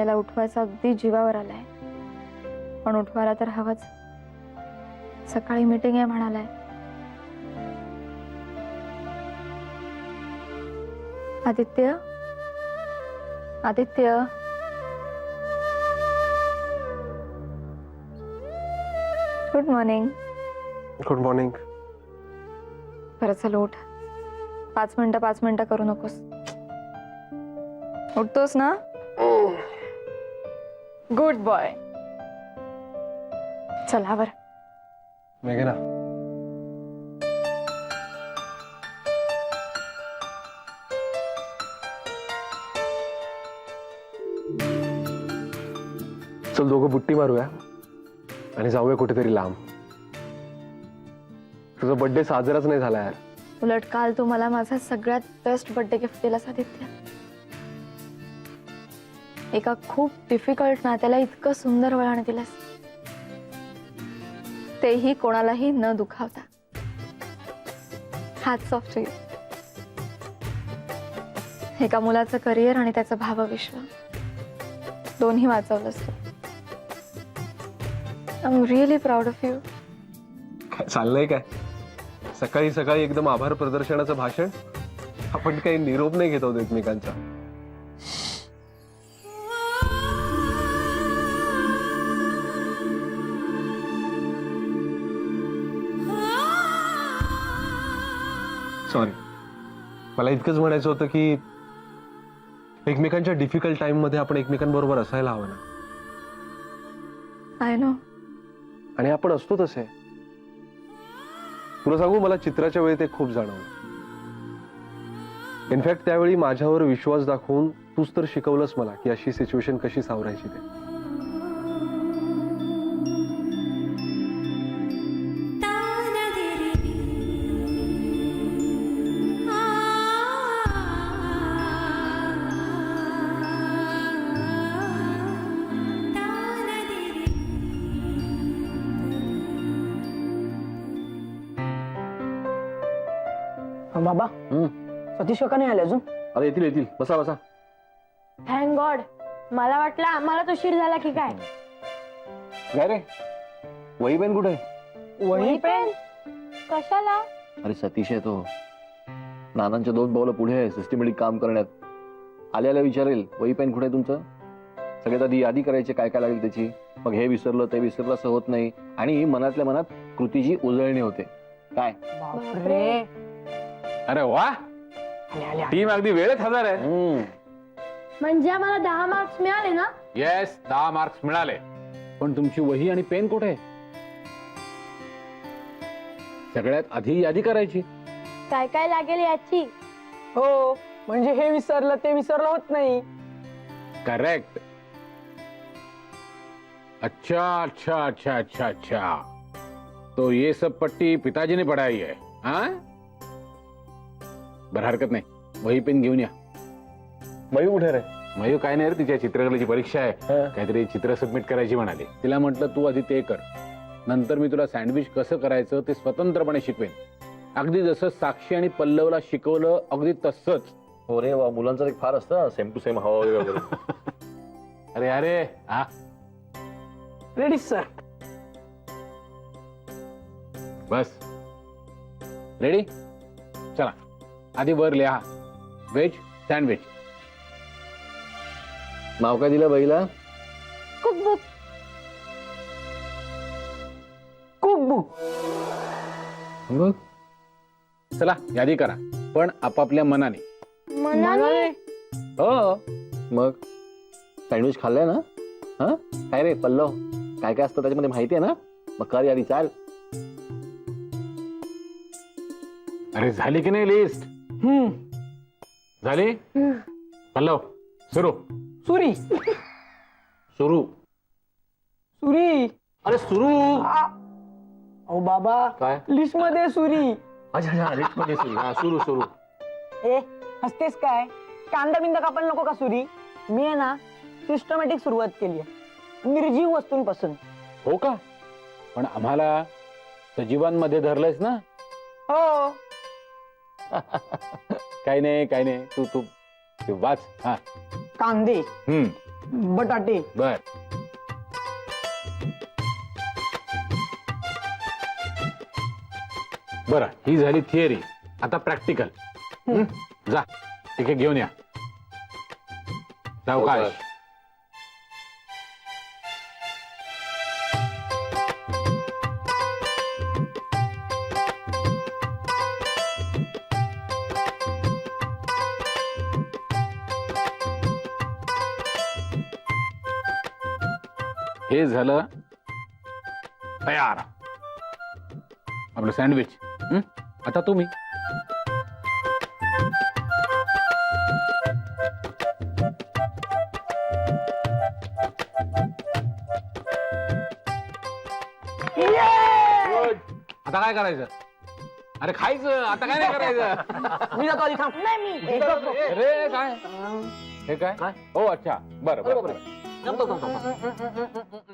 त्याला उठवायचं अगदी जीवावर आलंय, पण उठवायला तर हवंच. सकाळी मीटिंग आहे म्हणालाय. Aditya, Aditya, good morning. Good morning. बरं चल उठ. 5 मिनिटं करू नकोस. उठतोस ना? Good boy. चल आवर. मेघना, चल दोघं बुट्टी मारूया आणि जाऊया कुठेतरी लांब. तुझा बर्थडे साजराच नाही झाला यार. उलट काल तू मला माझा सगळ्यात बेस्ट बर्थडे गिफ्ट दिलास आदित्य. एका खूप डिफिकल्ट नात्याला इतकं सुंदर वळण दिलंस, तेही कोणालाही न दुखावता. Hats off to you. एका मुलाचं करिअर आणि त्याचं भावविश्व दोन्ही वाचवलंस तू. I am really proud of you. काय चाललंय काय? सकाळी सकाळी एकदम आभार प्रदर्शनाचं भाषण. आपण काही निरोप नाही घेत आहोत एकमेकांचा. सॉरी, मला इतकंच म्हणायचं होतं की एकमेकांच्या डिफिकल्ट टाइम मध्ये आपण एकमेकांबरोबर असायला हवं ना. I know. आणि आपण असतो तसे. तुला सांगू, मला चित्राच्या वेळी ते खूप जाणवलं. इनफॅक्ट त्यावेळी माझ्यावर विश्वास दाखवून तूच तर शिकवलंस मला की अशी सिच्युएशन कशी सावरायची ते. बाबा, सतीश काका नाही आले अजून? अरे येतील येतील. बसा बसा. Thank God. मला वाटलं आम्हाला उशीर झाला की काय. काय रे, वही पेन कुठे? वही पेन? कशाला? अरे सतीश आहे तो. नानांच्या 2 पावलं पुढे आहे सिस्टमॅटिक काम करण्यात. आल्याला विचारेल वही पेन कुठे आहे तुमचं. सगळ्यात आधी यादी करायची काय काय लागेल त्याची. मग हे विसरलं ते विसरलं असं होत नाही. आणि मनातल्या मनात कृतीची उजळणी होते. काय बापरे. अरे वा, टीम अगदी वेळेत हजर आहे. म्हणजे आम्हाला 10 मार्क्स मिळाले ना? येस, 10 मार्क्स मिळाले. पण तुमची वही आणि पेन कुठे आहे? सगळ्यात आधी यादी करायची. काय काय लागेल याची? हो, म्हणजे हे विसरलं ते विसरलं होत नाही. करेक्ट. अच्छा अच्छा अच्छा अच्छा अच्छा, तो ये सब पट्टी पिताजी ने पढ़ाई है. हाँ, बरं हरकत नाही. वही पेन घेऊन या. मयू कुठे रे? मयू काय नाही रे, तिच्या चित्रकलेची परीक्षा आहे. काहीतरी चित्र सबमिट करायची म्हणाली. तिला म्हटलं तू आधी ते कर, नंतर मी तुला सँडविच कसं करायचं ते स्वतंत्रपणे शिकवेन. अगदी जसं साक्षी आणि पल्लवला शिकवलं अगदी तसंच. हो रे वा, मुलांचं एक फार असतं सेम टू सेम हवा वगैरे. अरे अरे हा, रेडी सर. बस रेडी. चला आधी वर लिहा, व्हेज सँडविच. नाव काय दिलं बाईला? कुकबुक. कुकबुक. मग चला यादी करा, पण आपापल्या मनाने. मनाने? हो. मग सँडविच खाल्लंय ना? हा काय रे पल्लव, काय काय असतं त्याच्यामध्ये माहिती आहे ना? मग कर यादी. चाल. अरे झाली की नाही लिस्ट? झाली. पल्लव सुरू. सुरी. सुरू. सुरी. अरे सुरू. अहो बाबा, काय? लिस्ट मध्ये सुरी. अच्छा अच्छा, लिस्ट मध्ये सुरू. हा सुरू सुरू. ए, हसतेस काय? कांदा बिंदा कापायला नको का सुरी? मी आहे ना सिस्टमॅटिक सुरुवात केली आहे, निर्जीव वस्तूंपासून. हो का? पण आम्हाला सजीवांमध्ये धरलंयस ना? हो. काही नाही काही नाही, तू तू तू वाच. हा कांदे, बटाटे. बर. बरं, ही झाली थिअरी. आता प्रॅक्टिकल. जा ठीक आहे, घेऊन या. सावकाश. हे झालं तयार आपलं सँडविच. आता तुम्ही. आता काय करायचं? अरे खायचं, आता काय नाही करायचं. मी जातो आधी, थांब. अरे काय हे काय? हो अच्छा, बरं बरं. थांब.